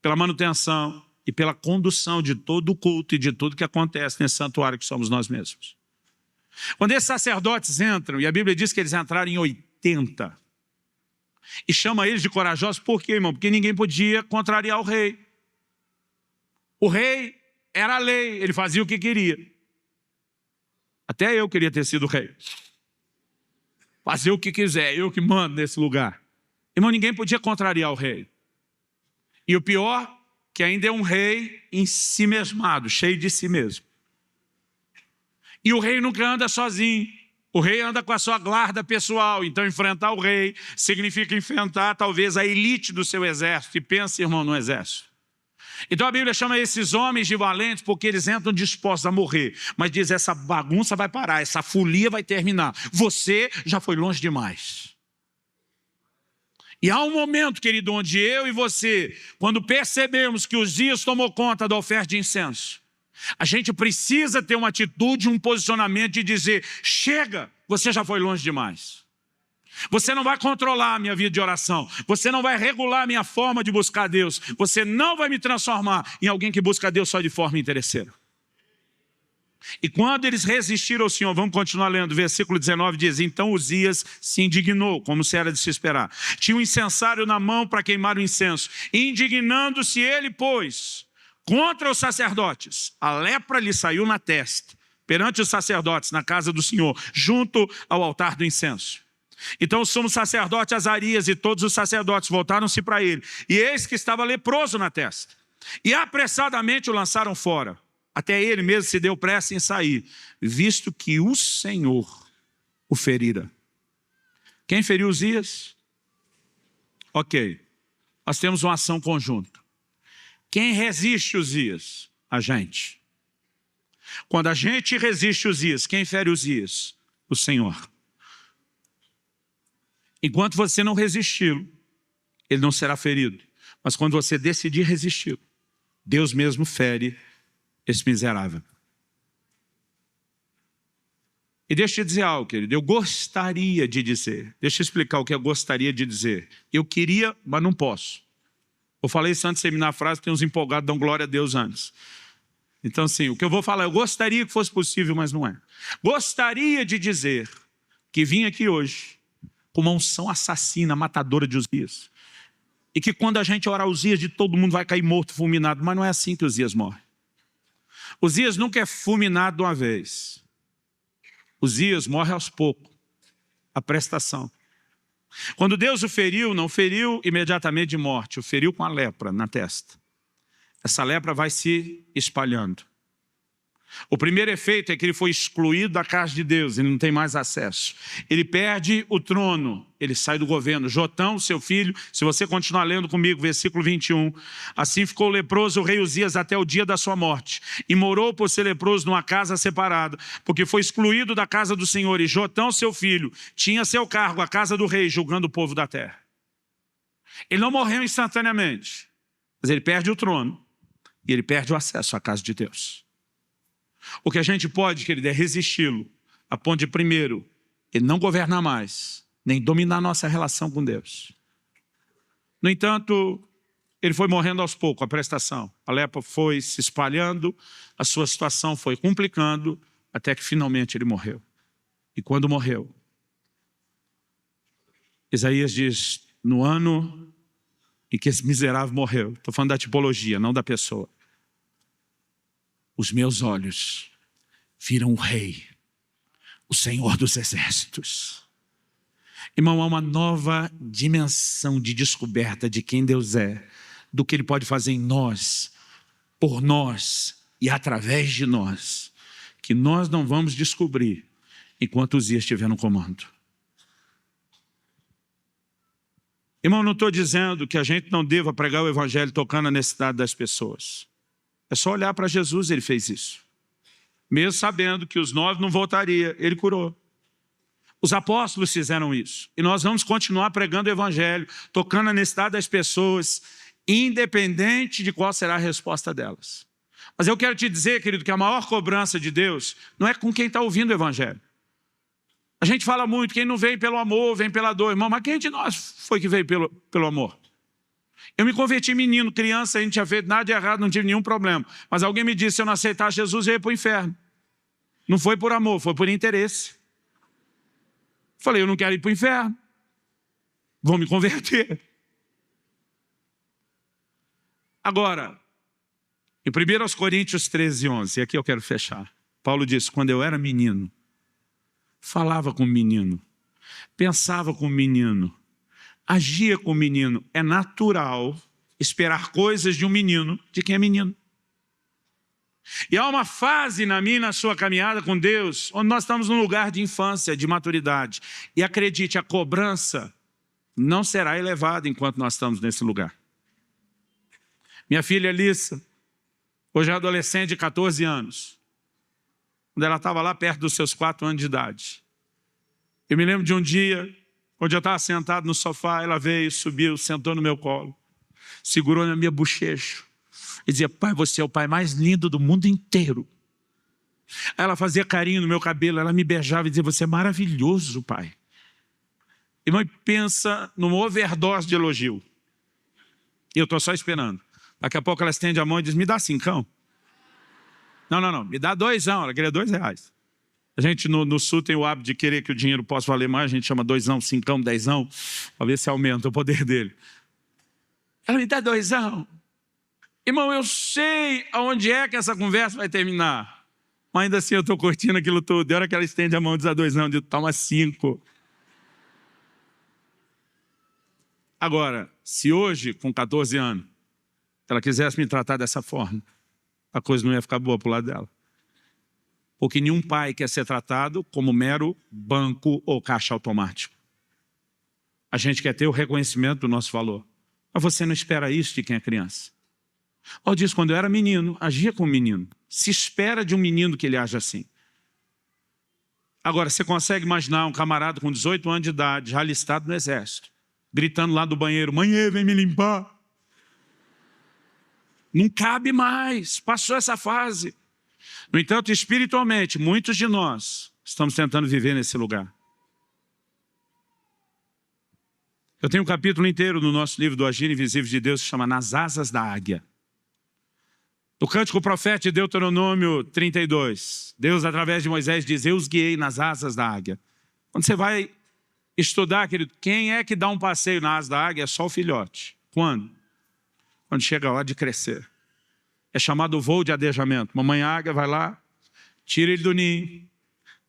pela manutenção e pela condução de todo o culto e de tudo que acontece nesse santuário que somos nós mesmos. Quando esses sacerdotes entram, e a Bíblia diz que eles entraram em 80, e chama eles de corajosos, por quê, irmão? Porque ninguém podia contrariar o rei. O rei era a lei, ele fazia o que queria. Até eu queria ter sido rei. Fazer o que quiser, eu que mando nesse lugar. Irmão, ninguém podia contrariar o rei. E o pior, que ainda é um rei em si mesmado, cheio de si mesmo. E o rei nunca anda sozinho. O rei anda com a sua guarda pessoal. Então enfrentar o rei significa enfrentar talvez a elite do seu exército. E pensa, irmão, no exército. Então a Bíblia chama esses homens de valentes porque eles entram dispostos a morrer. Mas diz: essa bagunça vai parar, essa folia vai terminar. Você já foi longe demais. E há um momento, querido, onde eu e você, quando percebemos que Uzias tomou conta da oferta de incenso, a gente precisa ter uma atitude, um posicionamento de dizer: chega, você já foi longe demais. Você não vai controlar a minha vida de oração. Você não vai regular a minha forma de buscar Deus. Você não vai me transformar em alguém que busca Deus só de forma interesseira. E quando eles resistiram ao Senhor, vamos continuar lendo, versículo 19 diz: então Uzias se indignou, como se era de se esperar. Tinha um incensário na mão para queimar o incenso. Indignando-se ele, pois, contra os sacerdotes, a lepra lhe saiu na testa, perante os sacerdotes, na casa do Senhor, junto ao altar do incenso. Então o sumo sacerdote Azarias e todos os sacerdotes voltaram-se para ele, e eis que estava leproso na testa. E apressadamente o lançaram fora. Até ele mesmo se deu pressa em sair, visto que o Senhor o ferira. Quem feriu Uzias? Ok, nós temos uma ação conjunta. Quem resiste Uzias? A gente. Quando a gente resiste Uzias, quem fere Uzias? O Senhor. Enquanto você não resisti-lo, ele não será ferido. Mas quando você decidir resisti-lo, Deus mesmo fere esse miserável. E deixa eu dizer algo, querido. Eu gostaria de dizer, deixa eu explicar o que eu gostaria de dizer. Eu queria, mas não posso. Eu falei isso antes de terminar a frase, tem uns empolgados, dão glória a Deus antes. Então, assim, o que eu vou falar, eu gostaria que fosse possível, mas não é. Gostaria de dizer que vim aqui hoje com uma unção assassina, matadora de Uzias. E que quando a gente orar Uzias, de todo mundo vai cair morto, fulminado. Mas não é assim que Uzias morre. Uzias nunca é fulminado de uma vez. Uzias morre aos poucos. A prestação. Quando Deus o feriu, não feriu imediatamente de morte, o feriu com a lepra na testa. essa lepra vai se espalhando. O primeiro efeito é que ele foi excluído da casa de Deus, ele não tem mais acesso. Ele perde o trono, ele sai do governo. Jotão, seu filho, se você continuar lendo comigo, versículo 21, assim ficou o leproso o rei Uzias até o dia da sua morte, e morou por ser leproso numa casa separada, porque foi excluído da casa do Senhor, e Jotão, seu filho, tinha seu cargo a casa do rei, julgando o povo da terra. Ele não morreu instantaneamente, mas ele perde o trono, e ele perde o acesso à casa de Deus. O que a gente pode, querido, é resisti-lo, a ponto de, primeiro, ele não governar mais, nem dominar nossa relação com Deus. No entanto, ele foi morrendo aos poucos, a prestação. A lepra foi se espalhando, a sua situação foi complicando, até que finalmente ele morreu. E quando morreu, Isaías diz, no ano em que esse miserável morreu, estou falando da tipologia, não da pessoa, os meus olhos viram o Rei, o Senhor dos Exércitos. Irmão, há uma nova dimensão de descoberta de quem Deus é, do que Ele pode fazer em nós, por nós e através de nós, que nós não vamos descobrir enquanto Uzias estiver no comando. Irmão, não estou dizendo que a gente não deva pregar o Evangelho tocando a necessidade das pessoas. É só olhar para Jesus, ele fez isso. Mesmo sabendo que os 9 não voltariam, ele curou. Os apóstolos fizeram isso. E nós vamos continuar pregando o Evangelho, tocando a necessidade das pessoas, independente de qual será a resposta delas. Mas eu quero te dizer, querido, que a maior cobrança de Deus não é com quem está ouvindo o Evangelho. A gente fala muito, quem não vem pelo amor, vem pela dor. Irmão, mas quem de nós foi que veio pelo amor? Eu me converti menino, criança, a gente tinha feito nada de errado, não tive nenhum problema. Mas alguém me disse, se eu não aceitasse Jesus, eu ia para o inferno. Não foi por amor, foi por interesse. Falei, eu não quero ir para o inferno. Vou me converter. Agora, em 1 Coríntios 13, 11, e aqui eu quero fechar. Paulo diz, quando eu era menino, falava com o menino, pensava com o menino, agia com o menino. É natural esperar coisas de um menino, de quem é menino. E há uma fase na minha e na sua caminhada com Deus, onde nós estamos num lugar de infância, de maturidade. E acredite, a cobrança não será elevada enquanto nós estamos nesse lugar. Minha filha Alissa, hoje é adolescente de 14 anos, quando ela estava lá perto dos seus 4 anos de idade. Eu me lembro de um dia, onde eu estava sentado no sofá, ela veio, subiu, sentou no meu colo, segurou na minha bochecha e dizia, pai, você é o pai mais lindo do mundo inteiro. Aí ela fazia carinho no meu cabelo, ela me beijava e dizia, você é maravilhoso, pai. Irmão, pensa numa overdose de elogio. E eu estou só esperando. Daqui a pouco ela estende a mão e diz, me dá 5. Não, me dá 2, ela queria R$2. A gente no Sul tem o hábito de querer que o dinheiro possa valer mais, a gente chama 2, 5, 10, para ver se aumenta o poder dele. Ela me dá 2. Irmão, eu sei aonde é que essa conversa vai terminar, mas ainda assim eu estou curtindo aquilo tudo. De hora que ela estende a mão e diz a 2, eu digo, toma 5. Agora, se hoje, com 14 anos, ela quisesse me tratar dessa forma, a coisa não ia ficar boa para o lado dela. Porque nenhum pai quer ser tratado como mero banco ou caixa automático. A gente quer ter o reconhecimento do nosso valor. Mas você não espera isso de quem é criança. Paulo diz, quando eu era menino, agia como menino. Se espera de um menino que ele age assim. Agora, você consegue imaginar um camarada com 18 anos de idade, já alistado no exército, gritando lá do banheiro, mãe, vem me limpar. Não cabe mais, passou essa fase. No entanto, espiritualmente, muitos de nós estamos tentando viver nesse lugar. Eu tenho um capítulo inteiro no nosso livro do Agir Invisível de Deus que chama Nas Asas da Águia. No cântico profético de Deuteronômio 32, Deus, através de Moisés, diz, eu os guiei nas asas da águia. Quando você vai estudar, querido, quem é que dá um passeio na asa da águia? É só o filhote. Quando? Quando chega a hora de crescer. É chamado o voo de adejamento. Mamãe águia vai lá, tira ele do ninho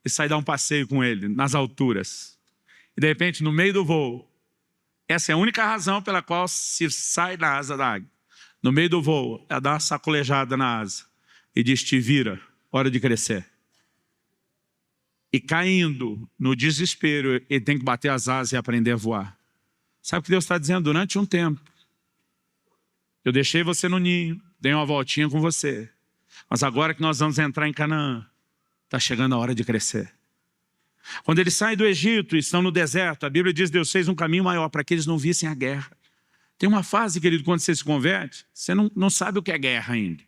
e sai dar um passeio com ele, nas alturas. E de repente, no meio do voo, essa é a única razão pela qual se sai da asa da águia. no meio do voo, ela dá uma sacolejada na asa e diz: te vira, hora de crescer. E caindo no desespero, ele tem que bater as asas e aprender a voar. Sabe o que Deus está dizendo? Durante um tempo, eu deixei você no ninho, dei uma voltinha com você, mas agora que nós vamos entrar em Canaã, está chegando a hora de crescer. Quando eles saem do Egito e estão no deserto, a Bíblia diz que Deus fez um caminho maior para que eles não vissem a guerra. Tem uma fase, querido, quando você se converte, você não sabe o que é guerra ainda.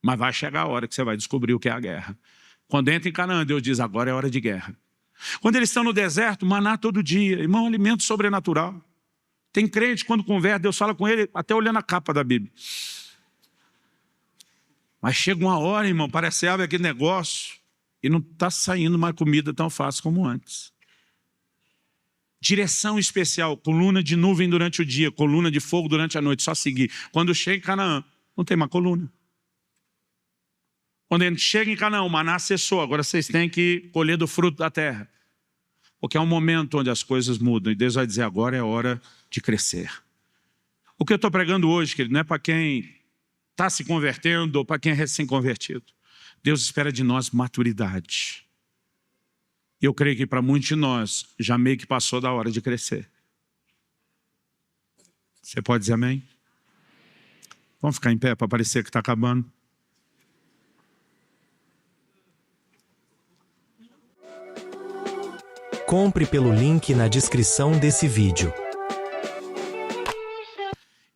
Mas vai chegar a hora que você vai descobrir o que é a guerra. Quando entra em Canaã, Deus diz: agora é hora de guerra. Quando eles estão no deserto, maná todo dia, irmão, alimento sobrenatural. Tem crente, quando converte, Deus fala com ele, até olhando a capa da Bíblia. Mas chega uma hora, irmão, parece que abre aquele negócio e não está saindo mais comida tão fácil como antes. Direção especial, coluna de nuvem durante o dia, coluna de fogo durante a noite, só seguir. Quando chega em Canaã, não tem mais coluna. Quando a gente chega em Canaã, o maná cessou, agora vocês têm que colher do fruto da terra. Porque é um momento onde as coisas mudam e Deus vai dizer: agora é hora de crescer. O que eu estou pregando hoje, querido, não é para quem está se convertendo ou para quem é recém-convertido. Deus espera de nós maturidade. E eu creio que para muitos de nós já meio que passou da hora de crescer. Você pode dizer amém? Vamos ficar em pé para parecer que está acabando. Compre pelo link na descrição desse vídeo.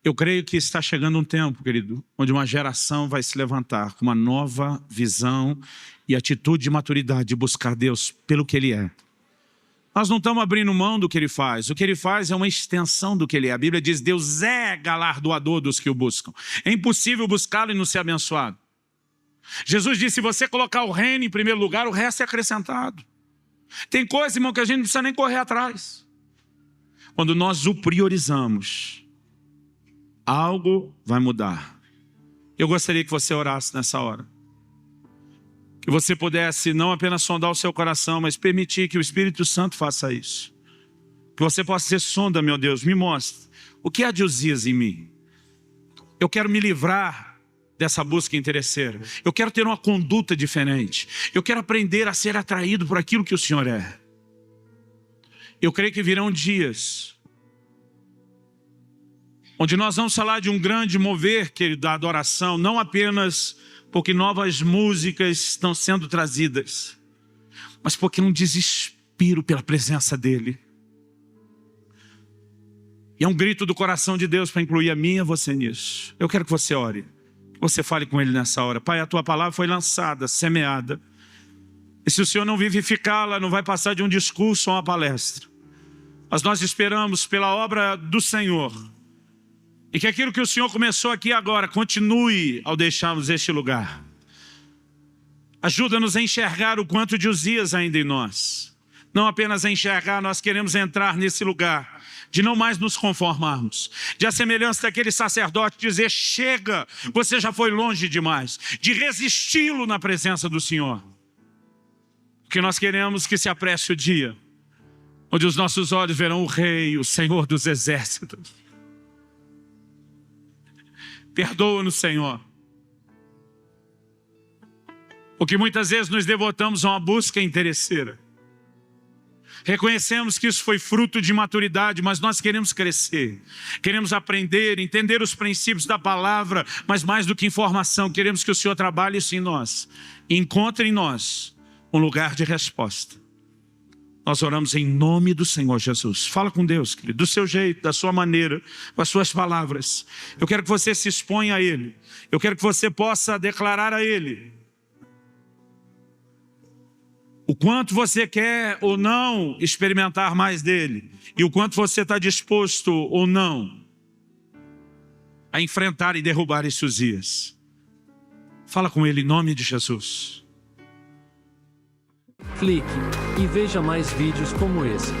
Eu creio que está chegando um tempo, querido, onde uma geração vai se levantar com uma nova visão e atitude de maturidade, de buscar Deus pelo que Ele é. Nós não estamos abrindo mão do que Ele faz. O que Ele faz é uma extensão do que Ele é. A Bíblia diz: Deus é galardoador dos que o buscam. É impossível buscá-lo e não ser abençoado. Jesus disse: se você colocar o reino em primeiro lugar, o resto é acrescentado. Tem coisa, irmão, que a gente não precisa nem correr atrás. Quando nós o priorizamos, algo vai mudar. Eu gostaria que você orasse nessa hora. Que você pudesse não apenas sondar o seu coração, mas permitir que o Espírito Santo faça isso. Que você possa dizer: sonda, meu Deus, me mostre o que há de Uzias em mim. Eu quero me livrar dessa busca interesseira. Eu quero ter uma conduta diferente. Eu quero aprender a ser atraído por aquilo que o Senhor é. Eu creio que virão dias onde nós vamos falar de um grande mover, querido, da adoração, não apenas porque novas músicas estão sendo trazidas, mas porque um desespero pela presença dEle. E é um grito do coração de Deus para incluir a mim e a você nisso. Eu quero que você ore. Você fale com Ele nessa hora. Pai, a Tua palavra foi lançada, semeada. E se o Senhor não vivificá-la, não vai passar de um discurso ou uma palestra. Mas nós esperamos pela obra do Senhor. E que aquilo que o Senhor começou aqui agora, continue ao deixarmos este lugar. Ajuda-nos a enxergar o quanto de Uzias ainda em nós. Não apenas a enxergar, nós queremos entrar nesse lugar de não mais nos conformarmos, de a semelhança daquele sacerdote dizer: chega, você já foi longe demais, de resisti-lo na presença do Senhor. Porque nós queremos que se apresse o dia onde os nossos olhos verão o Rei, o Senhor dos Exércitos. Perdoa-nos, Senhor, porque muitas vezes nos devotamos a uma busca interesseira. Reconhecemos que isso foi fruto de maturidade, mas nós queremos crescer. Queremos aprender, entender os princípios da palavra, mas mais do que informação, queremos que o Senhor trabalhe isso em nós. E encontre em nós um lugar de resposta. Nós oramos em nome do Senhor Jesus. Fala com Deus, querido, do seu jeito, da sua maneira, com as suas palavras. Eu quero que você se exponha a Ele. Eu quero que você possa declarar a Ele o quanto você quer ou não experimentar mais dele. E o quanto você está disposto ou não a enfrentar e derrubar esses Uzias. Fala com Ele em nome de Jesus. Clique e veja mais vídeos como esse.